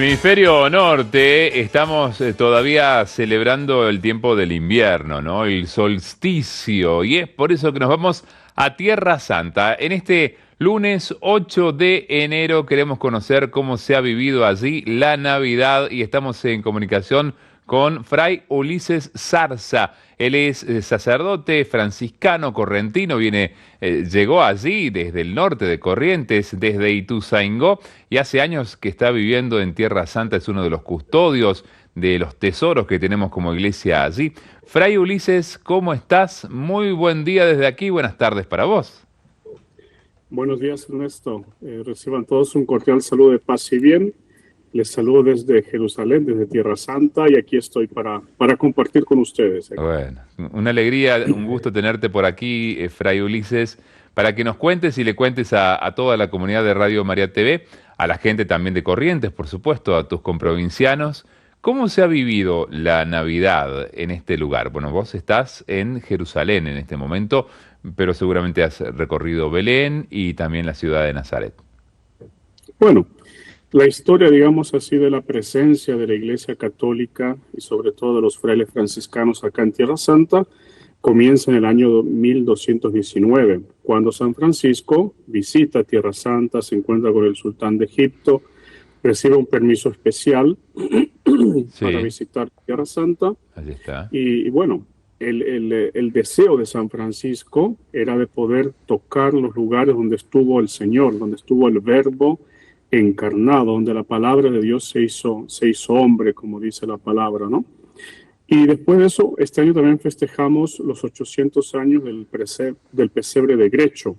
Hemisferio norte, estamos todavía celebrando el tiempo del invierno, ¿no? El solsticio. Y es por eso que nos vamos a Tierra Santa. En este lunes 8 de enero queremos conocer cómo se ha vivido allí la Navidad y estamos en comunicación con Fray Ulises Zarza. Él es sacerdote franciscano correntino, llegó allí desde el norte de Corrientes, desde Ituzaingó, y hace años que está viviendo en Tierra Santa, es uno de los custodios de los tesoros que tenemos como iglesia allí. Fray Ulises, ¿cómo estás? Muy buen día desde aquí, buenas tardes para vos. Buenos días, Ernesto. Reciban todos un cordial saludo de paz y bien. Les saludo desde Jerusalén, desde Tierra Santa, y aquí estoy para compartir con ustedes. Bueno, una alegría, un gusto tenerte por aquí, Fray Ulises, para que nos cuentes y le cuentes a toda la comunidad de Radio María TV, a la gente también de Corrientes, por supuesto, a tus comprovincianos, ¿cómo se ha vivido la Navidad en este lugar? Bueno, vos estás en Jerusalén en este momento, pero seguramente has recorrido Belén y también la ciudad de Nazaret. Bueno, la historia, digamos así, de la presencia de la Iglesia Católica y sobre todo de los frailes franciscanos acá en Tierra Santa comienza en el año 1219, cuando San Francisco visita Tierra Santa, se encuentra con el sultán de Egipto, recibe un permiso especial para Sí, visitar Tierra Santa. allí está. Y bueno, el deseo de San Francisco era de poder tocar los lugares donde estuvo el Señor, donde estuvo el Verbo encarnado, donde la palabra de Dios se hizo hombre, como dice la palabra, ¿no? Y después de eso, este año también festejamos los 800 años del pesebre de Grecho,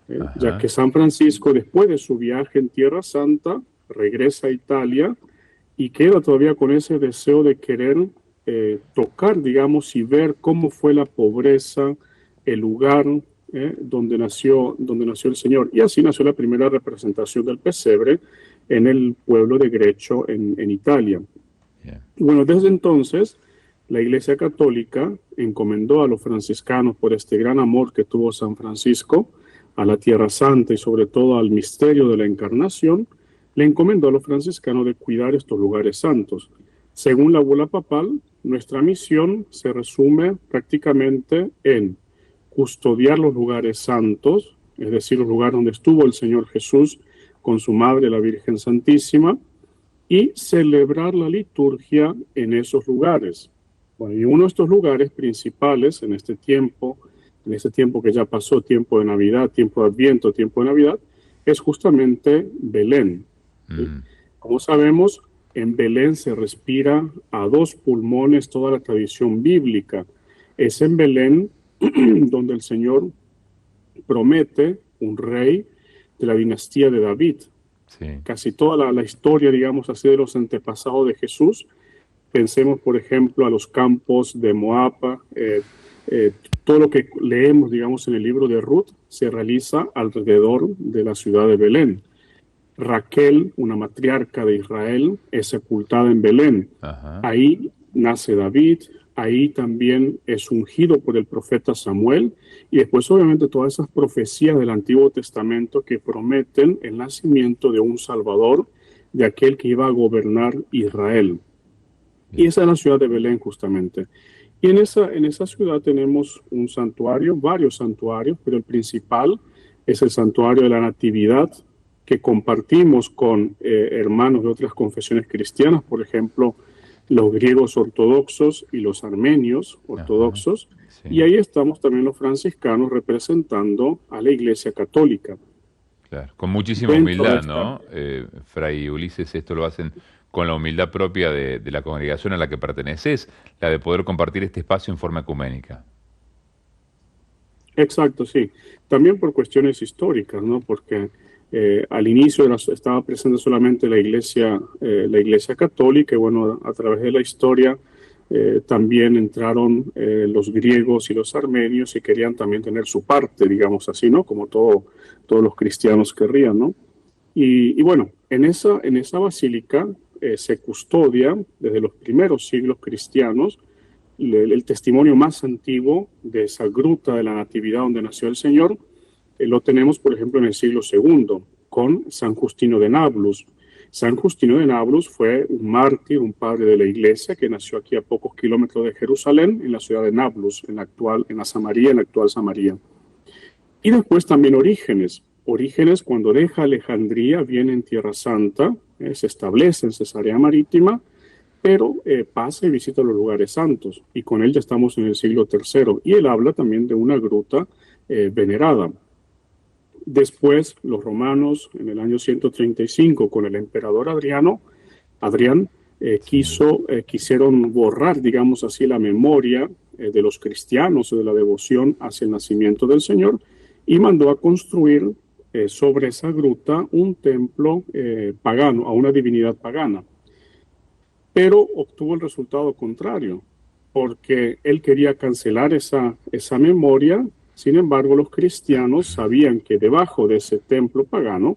ya Ajá. que San Francisco, después de su viaje en Tierra Santa, regresa a Italia y queda todavía con ese deseo de querer tocar, digamos, y ver cómo fue la pobreza, el lugar donde nació el Señor. Y así nació la primera representación del pesebre en el pueblo de Grecho, en Italia. Bien. Y bueno, desde entonces, la Iglesia Católica encomendó a los franciscanos por este gran amor que tuvo San Francisco a la Tierra Santa y sobre todo al misterio de la Encarnación, le encomendó a los franciscanos de cuidar estos lugares santos. Según la bula papal, nuestra misión se resume prácticamente en custodiar los lugares santos, es decir, los lugares donde estuvo el Señor Jesús con su madre, la Virgen Santísima, y celebrar la liturgia en esos lugares. Bueno, y uno de estos lugares principales en este tiempo que ya pasó, tiempo de Navidad, tiempo de Adviento, tiempo de Navidad, es justamente Belén. ¿Sí? Mm, Como sabemos, en Belén se respira a dos pulmones toda la tradición bíblica. Es en Belén donde el Señor promete un rey de la dinastía de David. sí. Casi toda la historia, digamos así, de los antepasados de Jesús. Pensemos, por ejemplo, a los campos de Moab. Eh, Todo lo que leemos, digamos, en el libro de Ruth se realiza alrededor de la ciudad de Belén. Raquel, una matriarca de Israel, es sepultada en Belén. Ajá. Ahí nace David, ahí también es ungido por el profeta Samuel y después obviamente todas esas profecías del Antiguo Testamento que prometen el nacimiento de un Salvador, de aquel que iba a gobernar Israel. Y Bien. esa es la ciudad de Belén justamente. Y en esa ciudad tenemos un santuario, varios santuarios, pero el principal es el santuario de la Natividad, que compartimos con hermanos de otras confesiones cristianas, por ejemplo, los griegos ortodoxos y los armenios Ajá. ortodoxos. Y Sí. ahí estamos también los franciscanos representando a la Iglesia Católica. Claro, con muchísima Dentro de humildad, esta, ¿no? Fray Ulises, esto lo hacen con la humildad propia de la congregación a la que perteneces, la de poder compartir este espacio en forma ecuménica. exacto, sí. También por cuestiones históricas, ¿no? Porque al inicio estaba presente solamente la iglesia católica, y bueno, a través de la historia también entraron los griegos y los armenios y querían también tener su parte, digamos así, ¿no? Como todos los cristianos querrían, ¿no? Y bueno, en esa basílica se custodia desde los primeros siglos cristianos el testimonio más antiguo de esa gruta de la Natividad donde nació el Señor. Lo tenemos, por ejemplo, en el siglo II con San Justino de Nablus. San Justino de Nablus fue un mártir, un padre de la iglesia que nació aquí a pocos kilómetros de Jerusalén, en la ciudad de Nablus, en la actual Samaria. Y después también Orígenes. Orígenes, cuando deja Alejandría, viene en Tierra Santa, se establece en Cesarea Marítima, pero pasa y visita los lugares santos. Y con él ya estamos en el siglo III. Y él habla también de una gruta venerada. Después, los romanos, en el año 135, con el emperador Adrián, quisieron borrar, digamos así, la memoria de los cristianos o de la devoción hacia el nacimiento del Señor, y mandó a construir sobre esa gruta un templo pagano, a una divinidad pagana. Pero obtuvo el resultado contrario, porque él quería cancelar esa memoria. Sin embargo, los cristianos sabían que debajo de ese templo pagano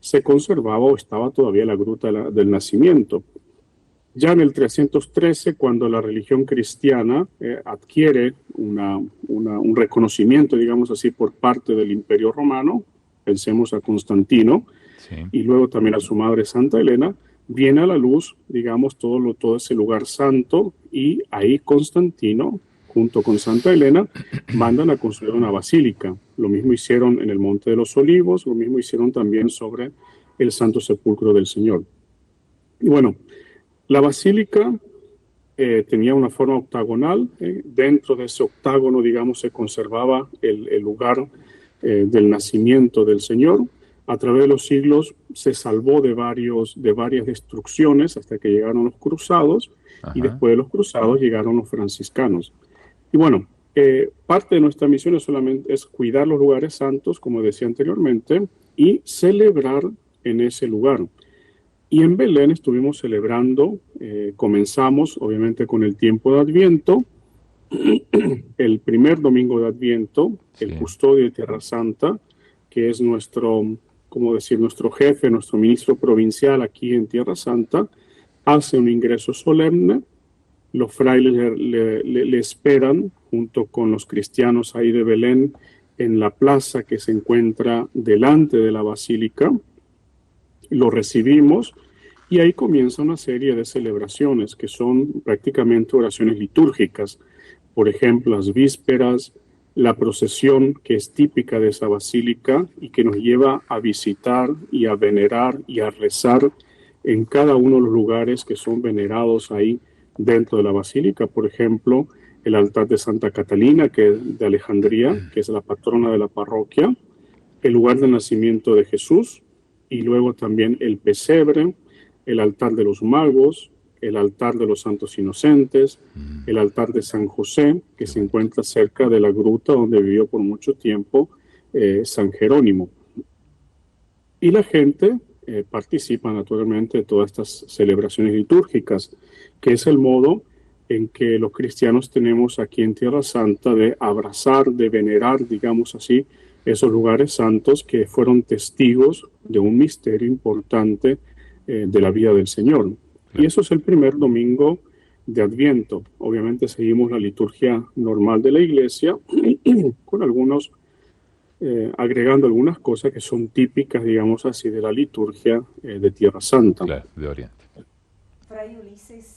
se conservaba o estaba todavía la gruta del nacimiento. Ya en el 313, cuando la religión cristiana adquiere un reconocimiento, digamos así, por parte del Imperio Romano, pensemos a Constantino, sí, y luego también a su madre Santa Elena, viene a la luz, digamos, todo ese lugar santo, y ahí Constantino, junto con Santa Elena, mandan a construir una basílica. Lo mismo hicieron en el Monte de los Olivos, lo mismo hicieron también sobre el Santo Sepulcro del Señor. Y bueno, la basílica tenía una forma octagonal. Dentro de ese octágono, digamos, se conservaba el lugar del nacimiento del Señor. A través de los siglos se salvó de varias destrucciones hasta que llegaron los cruzados. Ajá. Y después de los cruzados llegaron los franciscanos. Y bueno, parte de nuestra misión es cuidar los lugares santos, como decía anteriormente, y celebrar en ese lugar. Y en Belén estuvimos celebrando, comenzamos obviamente con el tiempo de Adviento, el primer domingo de Adviento, sí, el custodio de Tierra Santa, que es nuestro jefe, nuestro ministro provincial aquí en Tierra Santa, hace un ingreso solemne. Los frailes le esperan junto con los cristianos ahí de Belén en la plaza que se encuentra delante de la basílica. Lo recibimos y ahí comienza una serie de celebraciones que son prácticamente oraciones litúrgicas. Por ejemplo, las vísperas, la procesión que es típica de esa basílica y que nos lleva a visitar y a venerar y a rezar en cada uno de los lugares que son venerados ahí dentro de la basílica. Por ejemplo, el altar de Santa Catalina, que es de Alejandría, que es la patrona de la parroquia, el lugar del nacimiento de Jesús, y luego también el pesebre, el altar de los magos, el altar de los santos inocentes, el altar de San José, que se encuentra cerca de la gruta donde vivió por mucho tiempo San Jerónimo. Y la gente participa naturalmente de todas estas celebraciones litúrgicas, que es el modo en que los cristianos tenemos aquí en Tierra Santa de abrazar, de venerar, digamos así, esos lugares santos que fueron testigos de un misterio importante de la vida del Señor. Y eso es el primer domingo de Adviento. Obviamente seguimos la liturgia normal de la Iglesia, con algunos, agregando algunas cosas que son típicas, digamos así, de la liturgia de Tierra Santa. Claro, de Oriente. Fray Ulises.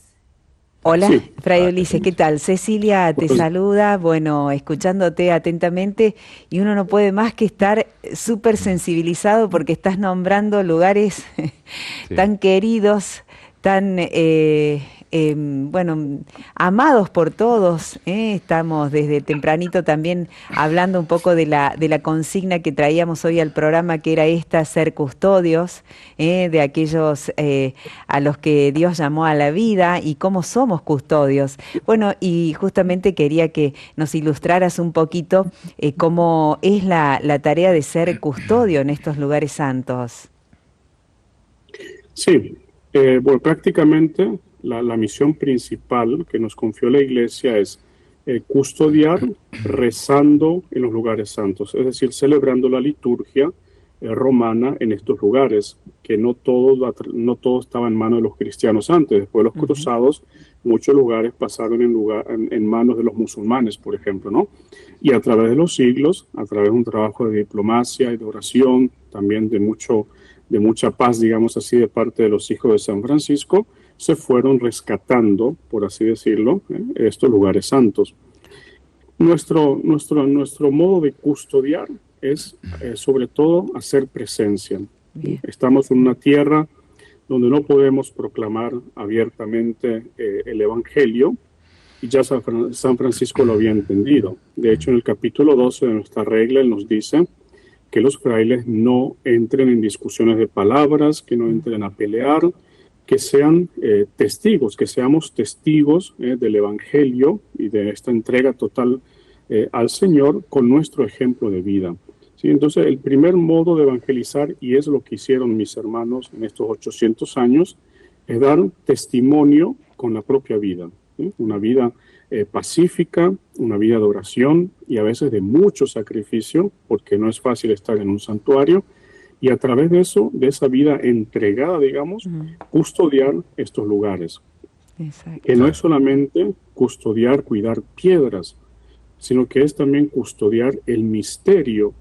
Hola, sí. Fray Ulises, ¿qué tal? Cecilia te saluda, bueno, escuchándote atentamente, y uno no puede más que estar súper sensibilizado porque estás nombrando lugares sí, tan queridos, tan, bueno, amados por todos. Estamos desde tempranito también hablando un poco de la consigna que traíamos hoy al programa, que era esta: ser custodios de aquellos a los que Dios llamó a la vida y cómo somos custodios. Bueno, y justamente quería que nos ilustraras un poquito cómo es la tarea de ser custodio en estos lugares santos. Sí, bueno, prácticamente la misión principal que nos confió la Iglesia es custodiar rezando en los lugares santos, es decir, celebrando la liturgia romana en estos lugares, que no todo estaba en manos de los cristianos antes. Después de los cruzados, muchos lugares pasaron en manos de los musulmanes, por ejemplo, ¿no? Y a través de los siglos, a través de un trabajo de diplomacia y de oración, también de de mucha paz, digamos así, de parte de los hijos de San Francisco, se fueron rescatando, por así decirlo, estos lugares santos. Nuestro modo de custodiar es sobre todo hacer presencia. Bien. Estamos en una tierra donde no podemos proclamar abiertamente el Evangelio, y ya San Francisco lo había entendido. De hecho, en el capítulo 12 de nuestra regla, él nos dice que los frailes no entren en discusiones de palabras, que no entren a pelear, que sean testigos, que seamos testigos del Evangelio y de esta entrega total al Señor con nuestro ejemplo de vida. ¿Sí? Entonces, el primer modo de evangelizar, y es lo que hicieron mis hermanos en estos 800 años, es dar testimonio con la propia vida. ¿Sí? Una vida pacífica, una vida de oración y a veces de mucho sacrificio, porque no es fácil estar en un santuario, y a través de eso, de esa vida entregada, digamos, custodiar estos lugares. Exacto. Que no es solamente custodiar, cuidar piedras, sino que es también custodiar el misterio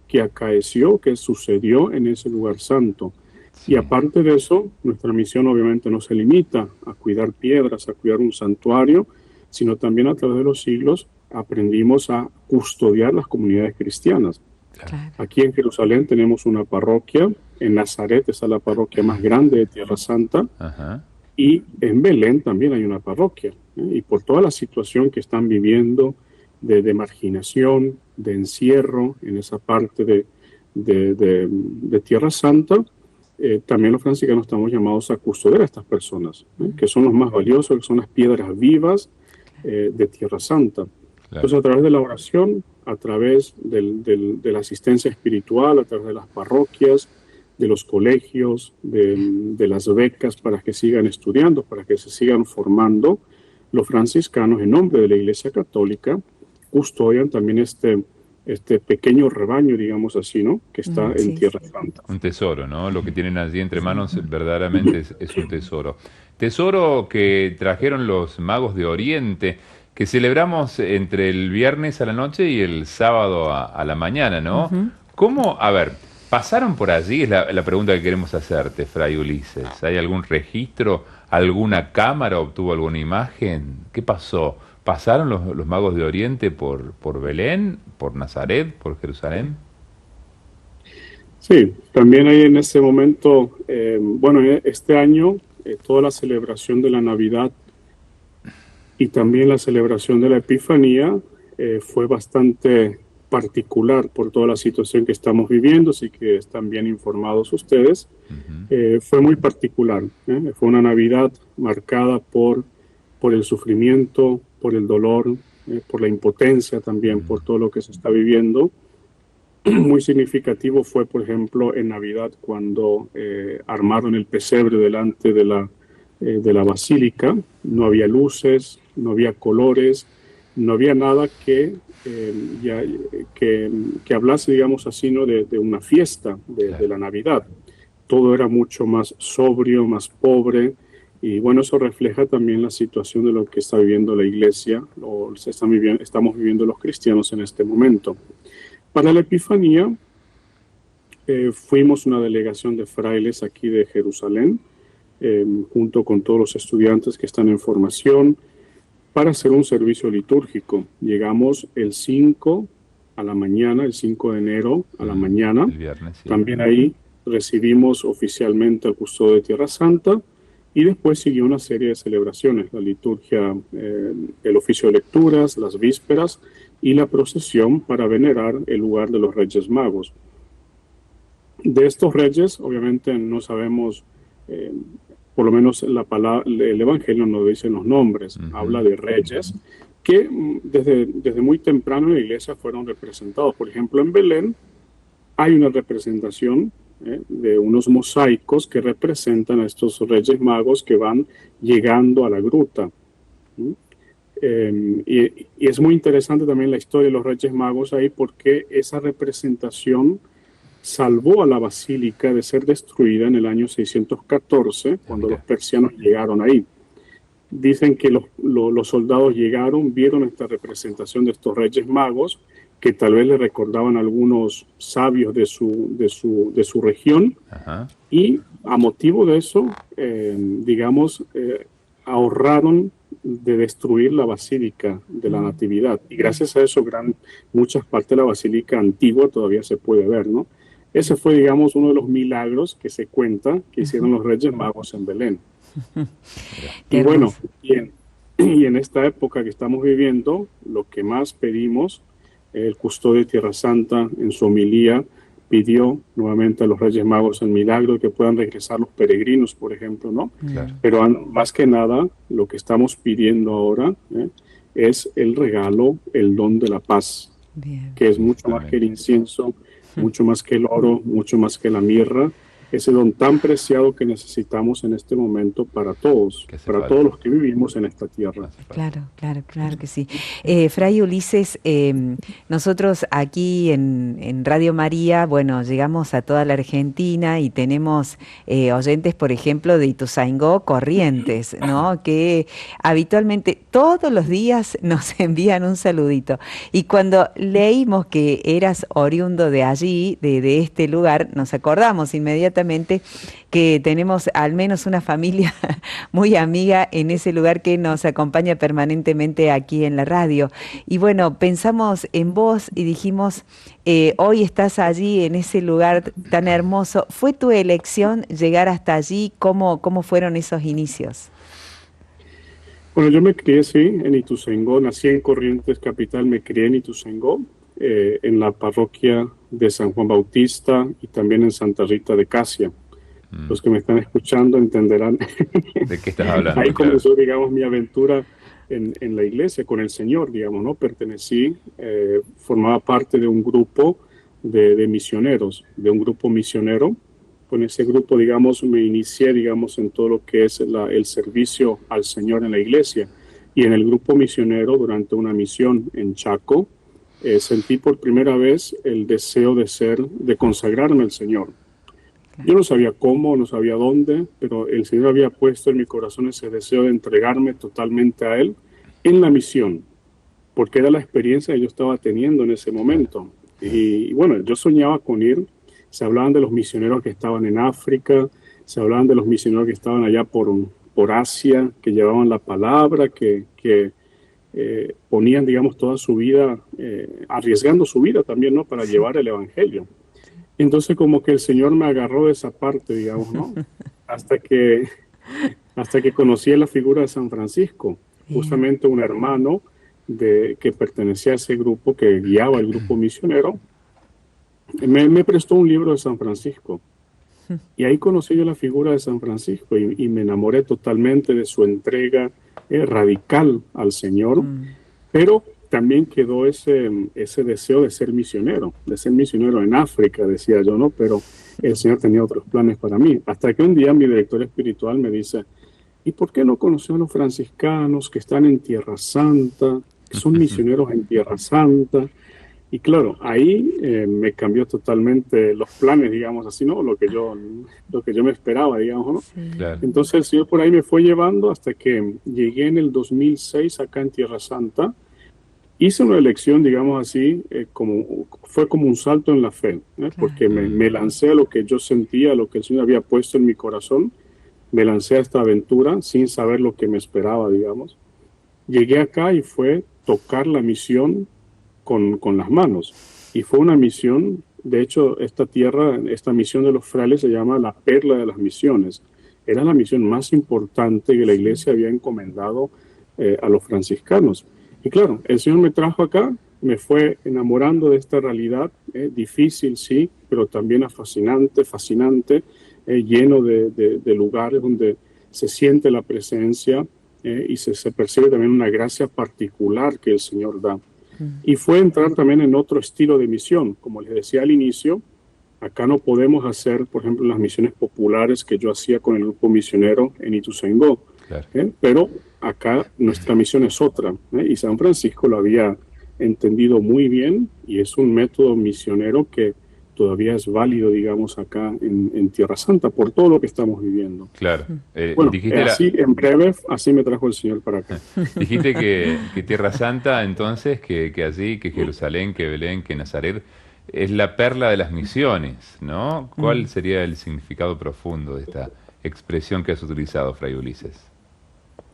que acaeció, que sucedió en ese lugar santo. Sí. Y aparte de eso, nuestra misión obviamente no se limita a cuidar piedras, a cuidar un santuario, sino también a través de los siglos aprendimos a custodiar las comunidades cristianas. Claro. Aquí en Jerusalén tenemos una parroquia, en Nazaret está la parroquia más grande de Tierra Santa, Ajá. y en Belén también hay una parroquia. Y por toda la situación que están viviendo de marginación, de encierro en esa parte de Tierra Santa, también los franciscanos estamos llamados a custodiar a estas personas, que son los más valiosos, que son las piedras vivas de Tierra Santa. Claro. Entonces, a través de la oración, a través de la asistencia espiritual, a través de las parroquias, de los colegios, de las becas para que sigan estudiando, para que se sigan formando, los franciscanos, en nombre de la Iglesia Católica, custodian también este pequeño rebaño, digamos así, ¿no? Que está en Tierra Santa. Un tesoro, ¿no? Lo que tienen allí entre manos verdaderamente es un tesoro. Tesoro que trajeron los magos de Oriente, que celebramos entre el viernes a la noche y el sábado a la mañana, ¿no? ¿Cómo? A ver, ¿pasaron por allí? Es la pregunta que queremos hacerte, Fray Ulises. ¿Hay algún registro? ¿Alguna cámara obtuvo alguna imagen? ¿Qué pasó? ¿Pasaron los magos de Oriente por Belén, por Nazaret, por Jerusalén? Sí, también hay en ese momento, este año, toda la celebración de la Navidad y también la celebración de la Epifanía fue bastante particular por toda la situación que estamos viviendo, así que están bien informados ustedes. Fue muy particular, fue una Navidad marcada por el sufrimiento, por el dolor, por la impotencia también, por todo lo que se está viviendo. Muy significativo fue, por ejemplo, en Navidad cuando armaron el pesebre delante de la basílica. No había luces, no había colores, no había nada que hablase, digamos así, ¿no? de una fiesta de la Navidad. Todo era mucho más sobrio, más pobre. Y bueno, eso refleja también la situación de lo que está viviendo la Iglesia, o estamos viviendo los cristianos en este momento. Para la Epifanía, fuimos una delegación de frailes aquí de Jerusalén, junto con todos los estudiantes que están en formación, para hacer un servicio litúrgico. Llegamos el 5 a la mañana, el 5 de enero a la mañana. El viernes, sí. También ahí recibimos oficialmente al custodio de Tierra Santa. Y después siguió una serie de celebraciones, la liturgia, el oficio de lecturas, las vísperas y la procesión para venerar el lugar de los Reyes Magos. De estos reyes, obviamente no sabemos, por lo menos el Evangelio no dice los nombres, habla de reyes que desde muy temprano en la iglesia fueron representados. Por ejemplo, en Belén hay una representación de unos mosaicos que representan a estos Reyes Magos que van llegando a la gruta. Y es muy interesante también la historia de los Reyes Magos ahí, porque esa representación salvó a la basílica de ser destruida en el año 614, cuando los persianos llegaron ahí. Dicen que los soldados llegaron, vieron esta representación de estos Reyes Magos que tal vez le recordaban algunos sabios de su región, Ajá. y a motivo de eso, digamos, ahorraron de destruir la Basílica de la Natividad. Y gracias a eso, muchas partes de la Basílica antigua todavía se puede ver, ¿no? Ese fue, digamos, uno de los milagros que se cuenta que hicieron los Reyes Magos en Belén. Qué Y bueno, hermoso. y en esta época que estamos viviendo, lo que más pedimos, el custodio de Tierra Santa en su homilía pidió nuevamente a los Reyes Magos el milagro de que puedan regresar los peregrinos, por ejemplo, ¿no? Claro. Pero más que nada, lo que estamos pidiendo ahora es el regalo, el don de la paz, Bien. que es mucho más que el incienso, mucho más que el oro, mucho más que la mirra, ese don tan preciado que necesitamos en este momento para todos, Que hace para falta. todos los que vivimos en esta tierra. Claro, claro, claro que sí. Fray Ulises, nosotros aquí en Radio María, bueno, llegamos a toda la Argentina y tenemos oyentes, por ejemplo, de Ituzaingó, Corrientes, ¿no? Que habitualmente todos los días nos envían un saludito. Y cuando leímos que eras oriundo de allí, de este lugar, nos acordamos inmediatamente que tenemos al menos una familia muy amiga en ese lugar que nos acompaña permanentemente aquí en la radio. Y bueno, pensamos en vos y dijimos, hoy estás allí en ese lugar tan hermoso. ¿Fue tu elección llegar hasta allí? ¿Cómo fueron esos inicios? Bueno, yo me crié, sí, en Ituzaingó, nací en Corrientes Capital, me crié en Ituzaingó, en la parroquia de San Juan Bautista y también en Santa Rita de Casia. Los que me están escuchando entenderán. ¿De qué estás hablando? Ahí Claro. comenzó, digamos, mi aventura en la iglesia con el Señor, digamos, ¿no? Pertenecí, formaba parte de un grupo de misioneros, de un grupo misionero. Con ese grupo, digamos, me inicié, digamos, en todo lo que es el servicio al Señor en la iglesia. Y en el grupo misionero, durante una misión en Chaco, sentí por primera vez el deseo de consagrarme al Señor. Yo no sabía cómo, no sabía dónde, pero el Señor había puesto en mi corazón ese deseo de entregarme totalmente a Él en la misión, porque era la experiencia que yo estaba teniendo en ese momento. Y bueno, yo soñaba con ir. Se hablaban de los misioneros que estaban en África, se hablaban de los misioneros que estaban allá por Asia, que llevaban la palabra, que ponían, digamos, toda su vida, arriesgando su vida también, ¿no? Para llevar el Evangelio. Entonces como que el Señor me agarró de esa parte, digamos, ¿no? Hasta que conocí la figura de San Francisco, justamente un hermano que pertenecía a ese grupo, que guiaba el grupo misionero, me prestó un libro de San Francisco. Y ahí conocí yo la figura de San Francisco y me enamoré totalmente de su entrega radical al Señor, pero también quedó ese deseo de ser misionero en África, decía yo, ¿no? Pero el Señor tenía otros planes para mí. Hasta que un día mi director espiritual me dice, ¿y por qué no conoció a los franciscanos que están en Tierra Santa, que son misioneros en Tierra Santa? Y claro, ahí me cambió totalmente los planes, digamos así, ¿no? Lo que yo me esperaba, digamos, ¿no? Sí. Claro. Entonces el Señor por ahí me fue llevando hasta que llegué en el 2006 acá en Tierra Santa. Hice una elección, digamos así, fue como un salto en la fe, porque me lancé a lo que yo sentía, a lo que el Señor había puesto en mi corazón. Me lancé a esta aventura sin saber lo que me esperaba, digamos. Llegué acá y fue tocar la misión con las manos. Y fue una misión, de hecho, esta misión de los frailes se llama la perla de las misiones. Era la misión más importante que la iglesia había encomendado a los franciscanos. Y claro, el Señor me trajo acá, me fue enamorando de esta realidad, difícil, sí, pero también fascinante, lleno de lugares donde se siente la presencia y se percibe también una gracia particular que el Señor da. Y fue entrar también en otro estilo de misión. Como les decía al inicio, acá no podemos hacer, por ejemplo, las misiones populares que yo hacía con el grupo misionero en Ituzaingó. Claro. Pero acá nuestra misión es otra, y San Francisco lo había entendido muy bien, y es un método misionero que todavía es válido, digamos, acá en Tierra Santa, por todo lo que estamos viviendo. Claro. Bueno, Dijiste así, en breve, así me trajo el Señor para acá. dijiste que Tierra Santa, entonces, que allí, que Jerusalén, que Belén, que Nazaret, es la perla de las misiones, ¿no? ¿Cuál sería el significado profundo de esta expresión que has utilizado, Fray Ulises?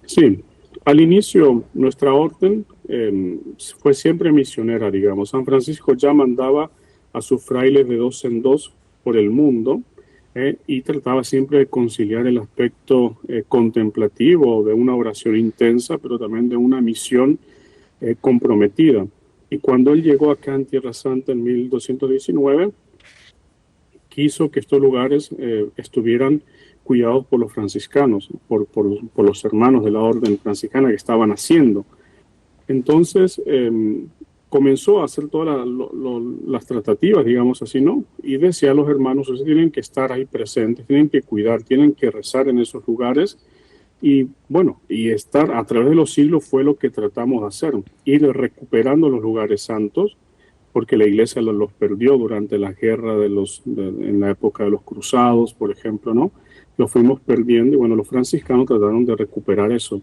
Sí, al inicio nuestra orden fue siempre misionera, digamos. San Francisco ya mandaba a sus frailes de dos en dos por el mundo y trataba siempre de conciliar el aspecto contemplativo de una oración intensa, pero también de una misión comprometida. Y cuando él llegó acá en Tierra Santa en 1219, quiso que estos lugares estuvieran cuidados por los franciscanos, por los hermanos de la orden franciscana que estaban haciendo. Entonces comenzó a hacer todas las tratativas, digamos así, ¿no? Y decía a los hermanos, ustedes tienen que estar ahí presentes, tienen que cuidar, tienen que rezar en esos lugares. Y bueno, y estar a través de los siglos fue lo que tratamos de hacer, ir recuperando los lugares santos, porque la iglesia los perdió durante la guerra en la época de los cruzados, por ejemplo, ¿no? Los fuimos perdiendo y bueno, los franciscanos trataron de recuperar eso.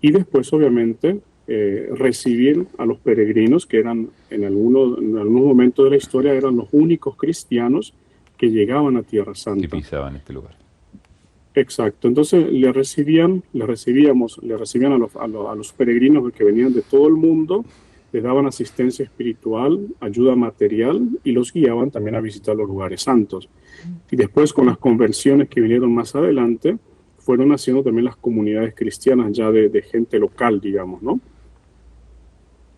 Y después, obviamente, recibir a los peregrinos, que eran en algunos momentos de la historia, eran los únicos cristianos que llegaban a Tierra Santa. Que pisaban este lugar. Exacto, entonces le recibían a los peregrinos que venían de todo el mundo, les daban asistencia espiritual, ayuda material y los guiaban también a visitar los lugares santos. Y después con las conversiones que vinieron más adelante, fueron haciendo también las comunidades cristianas ya de gente local, digamos, ¿no?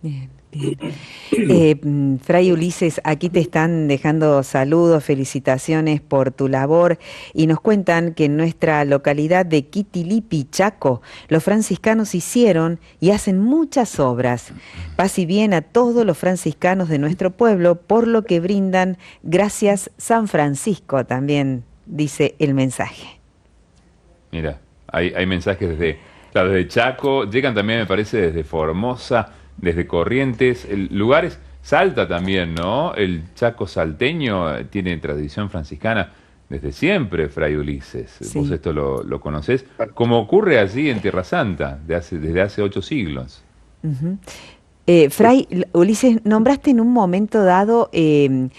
Bien, bien. Fray Ulises, aquí te están dejando saludos, felicitaciones por tu labor y nos cuentan que en nuestra localidad de Quitilipi, Chaco, los franciscanos hicieron y hacen muchas obras. Paz y bien a todos los franciscanos de nuestro pueblo, por lo que brindan gracias San Francisco, también dice el mensaje. Mira, hay mensajes desde Chaco, llegan también, me parece, desde Formosa, desde Corrientes, lugares, Salta también, ¿no? El Chaco salteño tiene tradición franciscana desde siempre, Fray Ulises. Sí. Vos esto lo conocés, como ocurre allí en Tierra Santa, desde hace 8 siglos. Uh-huh. Fray Ulises, nombraste en un momento dado que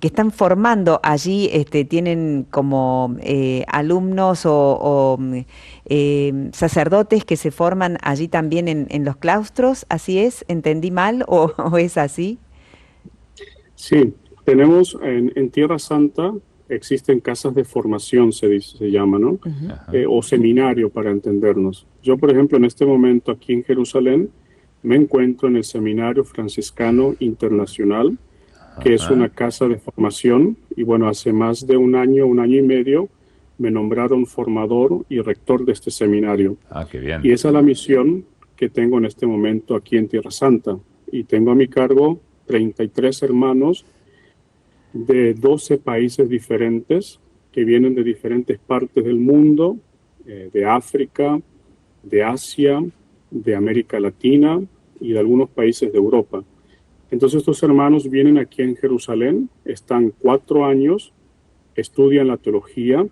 están formando allí, tienen como alumnos o sacerdotes que se forman allí también en los claustros, ¿así es? ¿Entendí mal o es así? Sí, tenemos en Tierra Santa, existen casas de formación, se llama, ¿no? Uh-huh. O seminario, para entendernos. Yo, por ejemplo, en este momento aquí en Jerusalén, me encuentro en el Seminario Franciscano Internacional, que es una casa de formación, y bueno, hace más de un año y medio, me nombraron formador y rector de este seminario. Ah, qué bien. Y esa es la misión que tengo en este momento aquí en Tierra Santa. Y tengo a mi cargo 33 hermanos de 12 países diferentes, que vienen de diferentes partes del mundo, de África, de Asia, de América Latina y de algunos países de Europa. Entonces estos hermanos vienen aquí en Jerusalén, están 4 años, estudian la teología,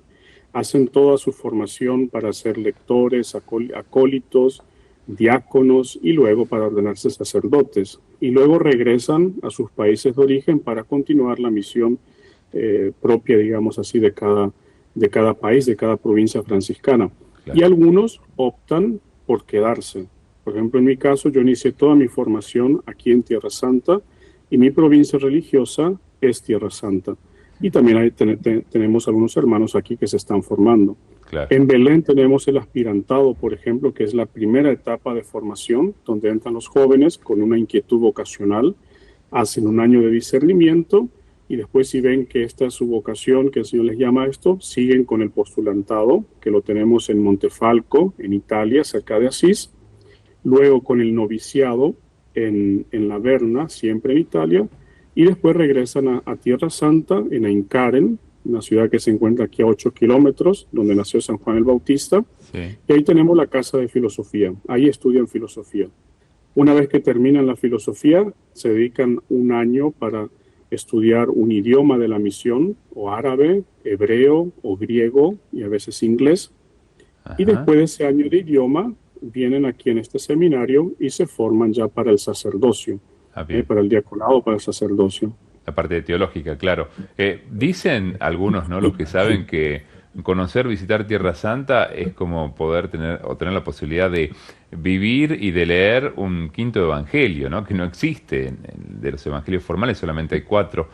hacen toda su formación para ser lectores, acólitos, diáconos y luego para ordenarse sacerdotes. Y luego regresan a sus países de origen para continuar la misión propia, digamos así, de cada país, de cada provincia franciscana. Claro. Y algunos optan por quedarse. Por ejemplo, en mi caso, yo inicié toda mi formación aquí en Tierra Santa y mi provincia religiosa es Tierra Santa. Y también tenemos algunos hermanos aquí que se están formando. Claro. En Belén tenemos el aspirantado, por ejemplo, que es la primera etapa de formación, donde entran los jóvenes con una inquietud vocacional, hacen un año de discernimiento y después si ven que esta es su vocación, que el Señor les llama a esto, siguen con el postulantado, que lo tenemos en Montefalco, en Italia, cerca de Asís, luego con el noviciado en La Verna, siempre en Italia, y después regresan a Tierra Santa, en Aincaren, una ciudad que se encuentra aquí a 8 kilómetros, donde nació San Juan el Bautista, sí. Y ahí tenemos la Casa de Filosofía, ahí estudian filosofía. Una vez que terminan la filosofía, se dedican un año para estudiar un idioma de la misión, o árabe, hebreo o griego, y a veces inglés. Y Ajá. después de ese año de idioma, vienen aquí en este seminario y se forman ya para el sacerdocio, Ah, bien. para el diaconado, para el sacerdocio. La parte teológica, claro. Dicen algunos, ¿no? Los que saben que conocer, visitar Tierra Santa es como poder tener o tener la posibilidad de vivir y de leer un quinto evangelio, ¿no? Que no existe. De los evangelios formales solamente hay 4.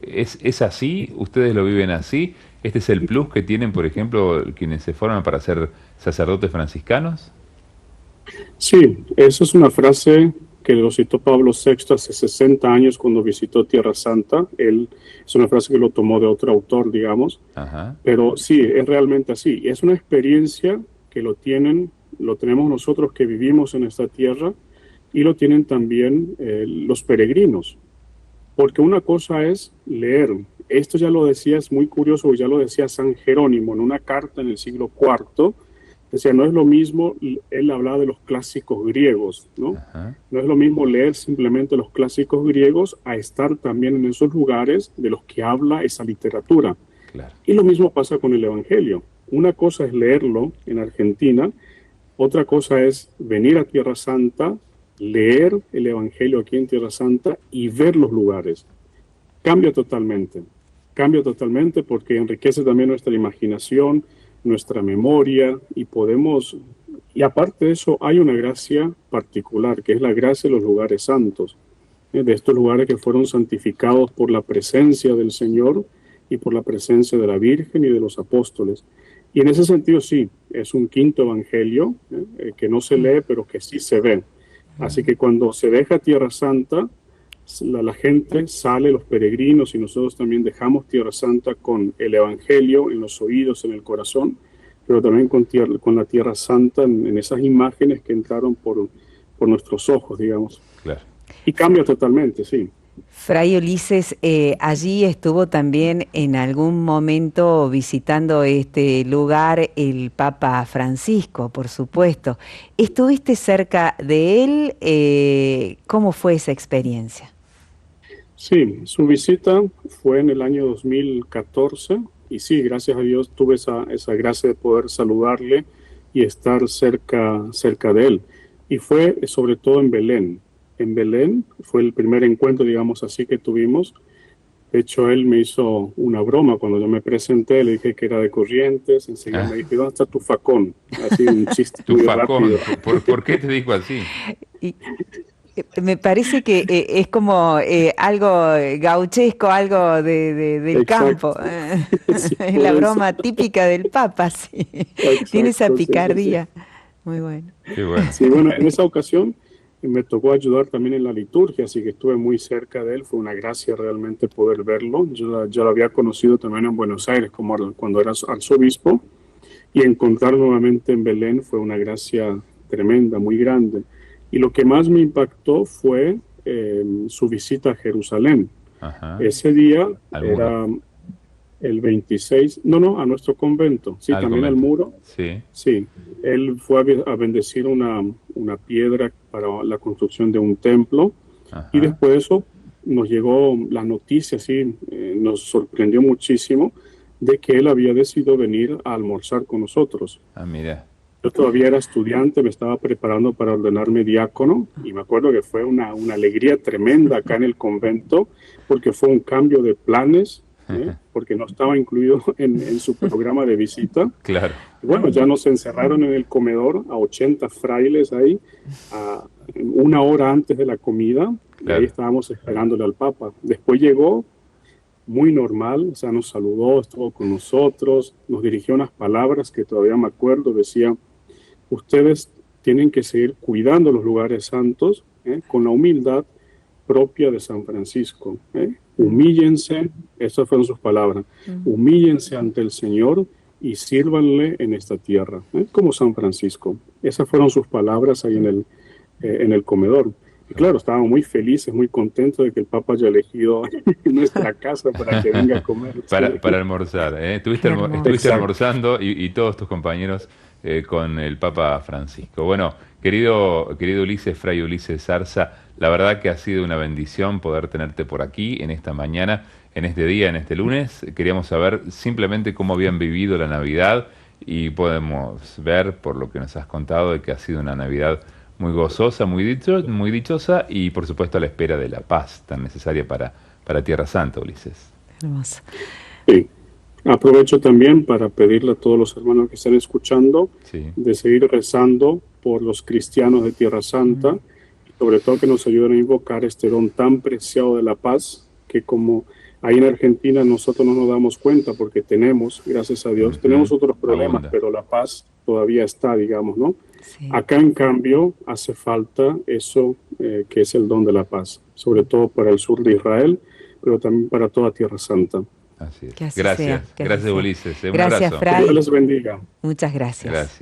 ¿Es así? ¿Ustedes lo viven así? ¿Este es el plus que tienen, por ejemplo, quienes se forman para ser sacerdotes franciscanos? Sí, esa es una frase que lo citó Pablo VI hace 60 años cuando visitó Tierra Santa. Es una frase que lo tomó de otro autor, digamos. Ajá, Pero sí, es realmente así. Es una experiencia que lo tenemos nosotros que vivimos en esta tierra y lo tienen también los peregrinos. Porque una cosa es leer. Esto ya lo decía, es muy curioso, ya lo decía San Jerónimo en una carta en el siglo IV. Decía, no es lo mismo, él hablaba de los clásicos griegos, ¿no? ajá, No es lo mismo leer simplemente los clásicos griegos a estar también en esos lugares de los que habla esa literatura. claro. Y lo mismo pasa con el Evangelio. Una cosa es leerlo en Argentina, otra cosa es venir a Tierra Santa, leer el Evangelio aquí en Tierra Santa y ver los lugares. Cambia totalmente. Cambia totalmente porque enriquece también nuestra imaginación, nuestra memoria y aparte de eso hay una gracia particular, que es la gracia de los lugares santos, de estos lugares que fueron santificados por la presencia del Señor y por la presencia de la Virgen y de los apóstoles. Y en ese sentido sí, es un quinto evangelio que no se lee, pero que sí se ve. Así que cuando se deja Tierra Santa, la gente sale, los peregrinos, y nosotros también dejamos Tierra Santa con el Evangelio en los oídos, en el corazón, pero también con la Tierra Santa en esas imágenes que entraron por nuestros ojos, digamos. Claro. Y cambia totalmente, sí. Fray Ulises, allí estuvo también en algún momento visitando este lugar el Papa Francisco, por supuesto. ¿Estuviste cerca de él? ¿Cómo fue esa experiencia? Sí, su visita fue en el año 2014 y sí, gracias a Dios tuve esa gracia de poder saludarle y estar cerca de él. Y fue sobre todo en Belén. En Belén fue el primer encuentro, digamos así, que tuvimos. De hecho, él me hizo una broma cuando yo me presenté, le dije que era de Corrientes, enseguida me Ah, dije, ¿dónde está tu facón? Así un chiste tu muy facón. rápido. ¿Por qué te dijo así? Y, me parece que es como algo gauchesco, algo del campo. Exacto, sí, Es por la eso. broma típica del Papa, sí. Tiene esa Exacto, sí, sí, sí. picardía. Muy bueno. Qué bueno. Sí, bueno, en esa ocasión me tocó ayudar también en la liturgia, así que estuve muy cerca de él. Fue una gracia realmente poder verlo. Yo lo había conocido también en Buenos Aires cuando era arzobispo, y encontrar nuevamente en Belén fue una gracia tremenda, muy grande. Y lo que más me impactó fue su visita a Jerusalén. Ajá. Ese día Al muro. era el 26, no, a nuestro convento, sí, Al también al convento. muro. Sí. Sí, él fue a bendecir una piedra para la construcción de un templo y Ajá. después de eso nos llegó la noticia, sí, nos sorprendió muchísimo de que él había decidido venir a almorzar con nosotros. Ah, mira. Yo todavía era estudiante, me estaba preparando para ordenarme diácono y me acuerdo que fue una alegría tremenda acá en el convento porque fue un cambio de planes, porque no estaba incluido en su programa de visita. Claro. Bueno, ya nos encerraron en el comedor a 80 frailes ahí, a una hora antes de la comida, y ahí Claro. estábamos esperándole al Papa. Después llegó muy normal, o sea, nos saludó, estuvo con nosotros, nos dirigió unas palabras que todavía me acuerdo, decía, ustedes tienen que seguir cuidando los lugares santos con la humildad propia de San Francisco. Humíllense, esas fueron sus palabras, humíllense ante el Señor y sírvanle en esta tierra, como San Francisco. Esas fueron sus palabras ahí en el comedor. Y claro, estábamos muy felices, muy contentos de que el Papa haya elegido nuestra casa para que venga a comer. Para almorzar, ¿eh? Qué Estuviste hermoso. Exacto. almorzando y todos tus compañeros con el Papa Francisco. Bueno, querido Ulises, Fray Ulises Zarza, La verdad que ha sido una bendición poder tenerte por aquí en esta mañana, en este día, en este lunes. Queríamos saber simplemente cómo habían vivido la Navidad y podemos ver por lo que nos has contado de que ha sido una Navidad muy gozosa, muy dichosa y por supuesto a la espera de la paz tan necesaria para Tierra Santa, Ulises. Hermoso. Sí. Aprovecho también para pedirle a todos los hermanos que están escuchando Sí. de seguir rezando por los cristianos de Tierra Santa, y sobre todo que nos ayuden a invocar este don tan preciado de la paz, que como ahí en Argentina nosotros no nos damos cuenta porque tenemos, gracias a Dios, tenemos otros problemas, Abunda. pero la paz todavía está, digamos, ¿no? Sí. Acá, en cambio, hace falta eso que es el don de la paz, sobre todo para el sur de Israel, pero también para toda Tierra Santa. Así es. Que así Gracias, sea, que así gracias sea. Ulises. Un Gracias, abrazo. Fray. Que Dios les bendiga. Muchas gracias. Gracias.